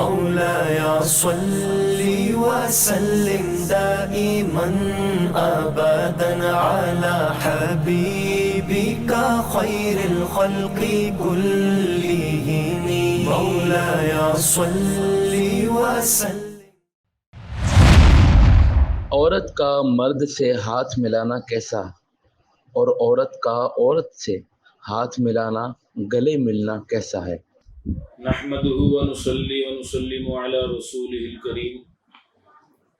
مولاي صل وسلم دائما أبدا على حبيبك خير الخلق كلهم مولاي صل وسلم. عورت کا مرد سے ہاتھ ملانا کیسا اور عورت کا عورت سے ہاتھ ملانا گلے ملنا کیسا ہے؟ نحمده ونصلي ونسلم على رسوله الكريم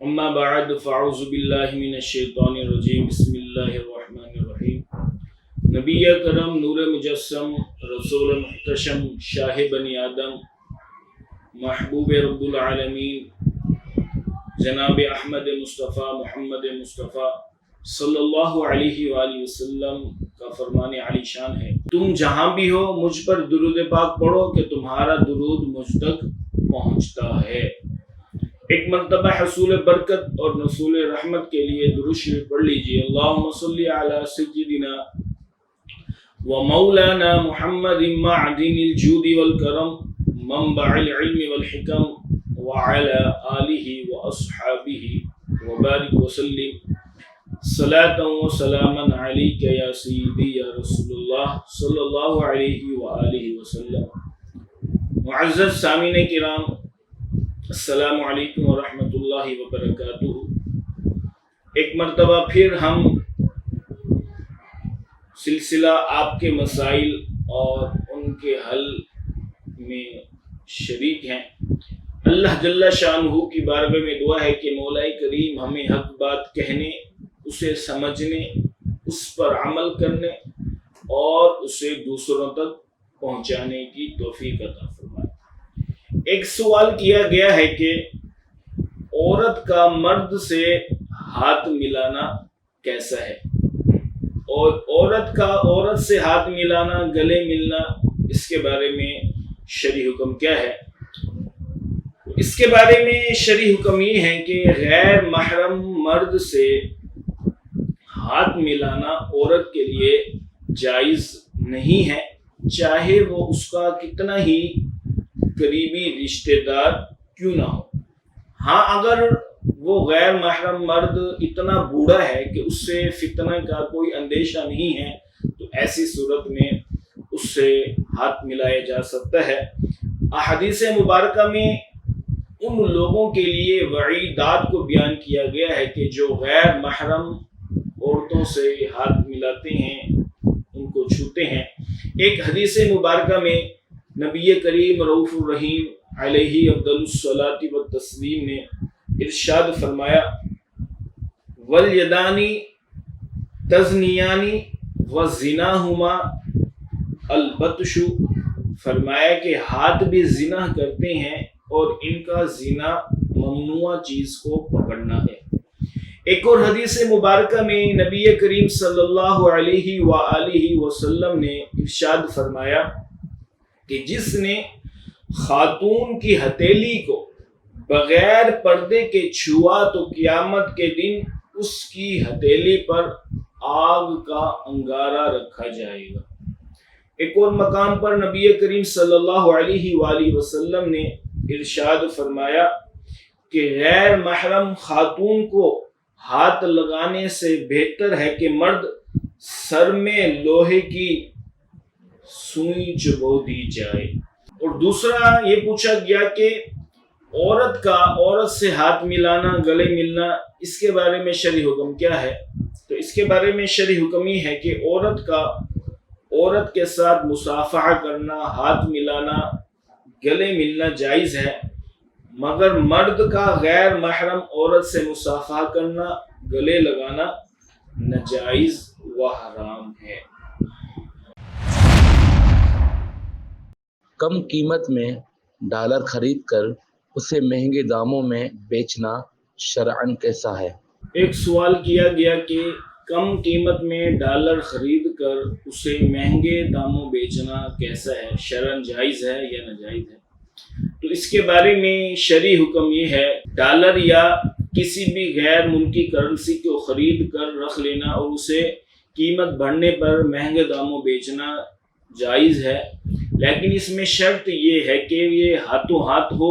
اما بعد فاعوذ بالله من الشیطان الرجیم بسم اللہ الرحمن الرحیم. نبی کرم نور مجسم رسول محتشم شاہ بنی آدم محبوب رب العالمین جناب احمد مصطفیٰ محمد مصطفیٰ صلی اللہ علیہ وآلہ وسلم کا فرمان علی شان ہے، تم جہاں بھی ہو مجھ پر درود پاک پڑھو کہ تمہارا درود مجھ تک پہنچتا ہے. ایک مرتبہ حصول برکت اور نصول رحمت کے لیے درود شریف پڑھ لیجئے. اللہم صلی علی سیدنا و مولانا محمد معدن الجود والکرم منبع العلم والحکم وعلى آلہ واصحابہ وبارک وسلم صلاۃ و سلاما علیک یا سیدی یا رسول اللہ صلی اللہ علیہ وآلہ وسلم. معزز سامعین کرام، السلام علیکم ورحمۃ اللہ وبرکاتہ. ایک مرتبہ پھر ہم سلسلہ آپ کے مسائل اور ان کے حل میں شریک ہیں. اللہ جل شانہ کی بارگاہ میں دعا ہے کہ مولا کریم ہمیں حق بات کہنے، اسے سمجھنے، اس پر عمل کرنے اور اسے دوسروں تک پہنچانے کی توفیق عطا فرمائے. ایک سوال کیا گیا ہے کہ عورت کا مرد سے ہاتھ ملانا کیسا ہے، اور عورت کا عورت سے ہاتھ ملانا گلے ملنا اس کے بارے میں شرعی حکم کیا ہے؟ اس کے بارے میں شرعی حکم یہ ہے کہ غیر محرم مرد سے ہاتھ ملانا عورت کے لیے جائز نہیں ہے، چاہے وہ اس کا کتنا ہی قریبی رشتہ دار کیوں نہ ہو. ہاں، اگر وہ غیر محرم مرد اتنا بوڑھا ہے کہ اس سے فتنہ کا کوئی اندیشہ نہیں ہے تو ایسی صورت میں اس سے ہاتھ ملایا جا سکتا ہے. احادیث مبارکہ میں ان لوگوں کے لیے وعیدات کو بیان کیا گیا ہے کہ جو غیر محرم عورتوں سے ہاتھ ملاتے ہیں، ان کو چھوتے ہیں. ایک حدیث مبارکہ میں نبی کریم رؤوف الرحیم علیہ افضل الصلاۃ والتسلیم نے ارشاد فرمایا والیدانی تزنیانی وزناہما البطش، فرمایا کہ ہاتھ بھی زنا کرتے ہیں اور ان کا زنا ممنوع چیز کو پکڑنا ہے. ایک اور حدیث مبارکہ میں نبی کریم صلی اللہ علیہ وآلہ وسلم نے ارشاد فرمایا کہ جس نے خاتون کی ہتھیلی کو بغیر پردے کے چھوا تو قیامت کے دن اس کی ہتھیلی پر آگ کا انگارہ رکھا جائے گا. ایک اور مقام پر نبی کریم صلی اللہ علیہ وآلہ وسلم نے ارشاد فرمایا کہ غیر محرم خاتون کو ہاتھ لگانے سے بہتر ہے کہ مرد سر میں لوہے کی سوئی چبو دی جائے. اور دوسرا یہ پوچھا گیا کہ عورت سے ہاتھ ملانا گلے ملنا اس کے بارے میں شرعی حکم کیا ہے؟ تو اس کے بارے میں شرعی حکم یہ ہے کہ عورت کے ساتھ مصافحہ کرنا، ہاتھ ملانا، گلے ملنا جائز ہے، مگر مرد کا غیر محرم عورت سے مصافحہ کرنا، گلے لگانا ناجائز و حرام ہے. کم قیمت میں ڈالر خرید کر اسے مہنگے داموں میں بیچنا شرعاً کیسا ہے؟ ایک سوال کیا گیا کہ کم قیمت میں ڈالر خرید کر اسے مہنگے داموں بیچنا کیسا ہے، شرعاً جائز ہے یا ناجائز ہے؟ تو اس کے بارے میں شرعی حکم یہ ہے، ڈالر یا کسی بھی غیر ملکی کرنسی کو خرید کر رکھ لینا اور اسے قیمت بڑھنے پر مہنگے داموں بیچنا جائز ہے، لیکن اس میں شرط یہ ہے کہ یہ ہاتھوں ہاتھ ہو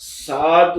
7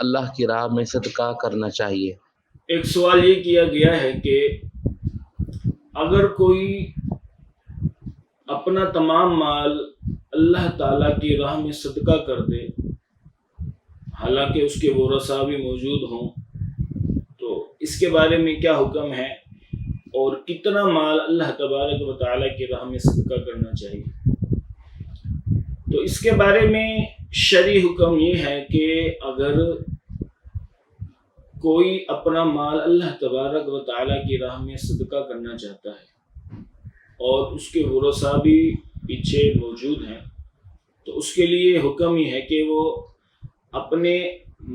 اللہ کی راہ میں صدقہ کرنا چاہیے؟ ایک سوال یہ کیا گیا ہے کہ اگر کوئی اپنا تمام مال اللہ تعالیٰ کی راہ میں صدقہ کر دے، حالانکہ اس کے ورثاء بھی موجود ہوں، تو اس کے بارے میں کیا حکم ہے اور کتنا مال اللہ تبارک و تعالیٰ کی راہ میں صدقہ کرنا چاہیے؟ تو اس کے بارے میں شرعی حکم یہ ہے کہ اگر کوئی اپنا مال اللہ تبارک و تعالیٰ کی راہ میں صدقہ کرنا چاہتا ہے اور اس کے ورثاء بھی پیچھے موجود ہیں، تو اس کے لیے حکم یہ ہے کہ وہ اپنے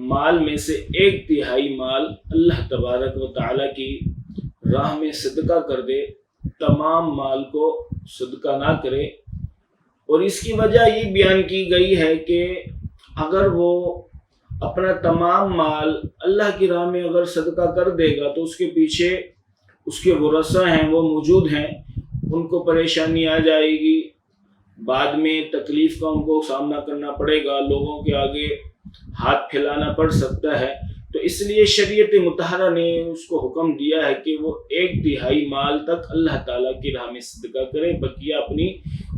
مال میں سے 1/3 مال اللہ تبارک و تعالیٰ کی راہ میں صدقہ کر دے، تمام مال کو صدقہ نہ کرے۔ اور اس کی وجہ یہ بیان کی گئی ہے کہ اگر وہ اپنا تمام مال اللہ کی راہ میں اگر صدقہ کر دے گا تو اس کے پیچھے اس کے ورثاء ہیں، وہ موجود ہیں، ان کو پریشانی آ جائے گی، بعد میں تکلیف کا ان کو سامنا کرنا پڑے گا، لوگوں کے آگے ہاتھ پھیلانا پڑ سکتا ہے۔ تو اس لیے شریعت مطہرہ نے اس کو حکم دیا ہے کہ وہ 1/3 مال تک اللہ تعالیٰ کی راہ میں صدقہ کرے، بقیہ اپنی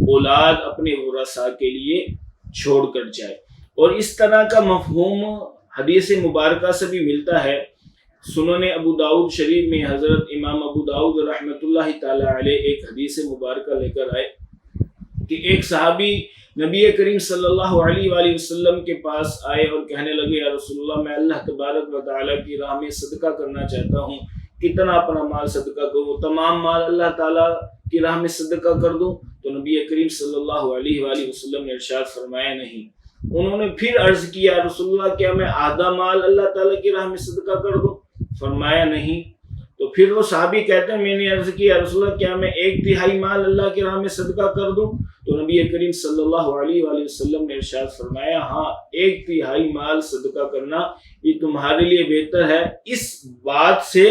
اولاد، اپنے ورثاء کے لیے چھوڑ کر جائے۔ اور اس طرح کا مفہوم حدیث مبارکہ سے بھی ملتا ہے۔ سنن ابو داؤد شریف میں حضرت امام ابو داؤد رحمۃ اللہ تعالی علیہ ایک حدیث مبارکہ لے کر آئے کہ ایک صحابی نبی کریم صلی اللہ علیہ وآلہ وسلم کے پاس آئے اور کہنے لگے، یا رسول اللہ، میں اللہ تبارک و تعالیٰ کی راہ میں صدقہ کرنا چاہتا ہوں، کتنا اپنا مال صدقہ کروں؟ تمام مال اللہ تعالیٰ کی راہ میں صدقہ کر دوں؟ تو نبی کریم صلی اللہ علیہ وآلہ وسلم نے ارشاد فرمایا، نہیں۔ انہوں نے پھر عرض کیا، رسول اللہ، کیا میں آدھا مال اللہ تعالیٰ کی راہ میں صدقہ کر دوں؟ فرمایا نہیں۔ تو پھر وہ صحابی کہتے ہیں، میں نے عرض کیا، رسول اللہ، کیا میں 1/3 مال اللہ کی راہ میں صدقہ کر دوں؟ تو نبی کریم صلی اللہ علیہ وآلہ وسلم نے ارشاد فرمایا، ہاں، 1/3 مال صدقہ کرنا یہ تمہارے لیے بہتر ہے، اس بات سے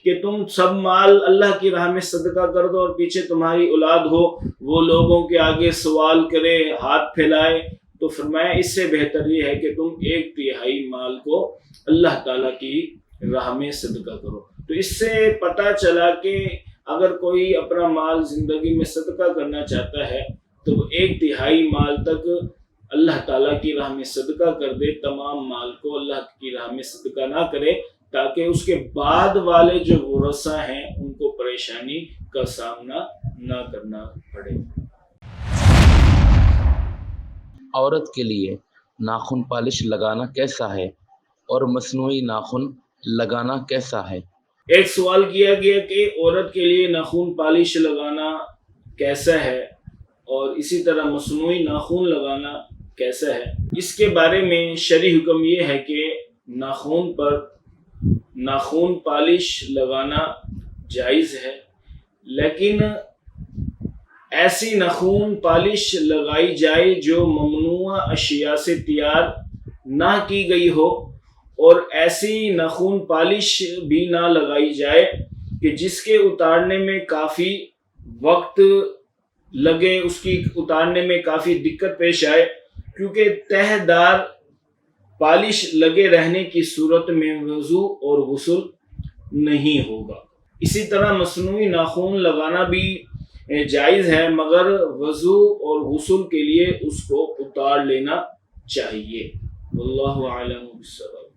کہ تم سب مال اللہ کی راہ میں صدقہ کر دو اور پیچھے تمہاری اولاد ہو، وہ لوگوں کے آگے سوال کرے، ہاتھ پھیلائے۔ تو فرمایا اس سے بہتر یہ ہے کہ تم 1/3 مال کو اللہ تعالیٰ کی راہ میں صدقہ کرو۔ تو اس سے پتہ چلا کہ اگر کوئی اپنا مال زندگی میں صدقہ کرنا چاہتا ہے تو وہ 1/3 مال تک اللہ تعالیٰ کی راہ میں صدقہ کر دے، تمام مال کو اللہ کی راہ میں صدقہ نہ کرے، تاکہ اس کے بعد والے جو ورثاء ہیں ان کو پریشانی کا سامنا نہ کرنا پڑے۔ عورت کے لیے ناخن پالش لگانا کیسا ہے اور مصنوعی ناخن لگانا کیسا ہے؟ ایک سوال کیا گیا کہ عورت کے لیے ناخن پالش لگانا کیسا ہے اور اسی طرح مصنوعی ناخن لگانا کیسا ہے۔ اس کے بارے میں شرعی حکم یہ ہے کہ ناخن پر ناخن پالش لگانا جائز ہے، لیکن ایسی ناخن پالش لگائی جائے جو ممنوع اشیاء سے تیار نہ کی گئی ہو، اور ایسی ناخن پالش بھی نہ لگائی جائے کہ جس کے اتارنے میں کافی وقت لگے، اس کی اتارنے میں کافی دقت پیش آئے، کیونکہ تہہ دار پالش لگے رہنے کی صورت میں وضو اور غسل نہیں ہوگا۔ اسی طرح مصنوعی ناخن لگانا بھی جائز ہے، مگر وضو اور غسل کے لیے اس کو اتار لینا چاہیے۔ واللہ اعلم بالصواب۔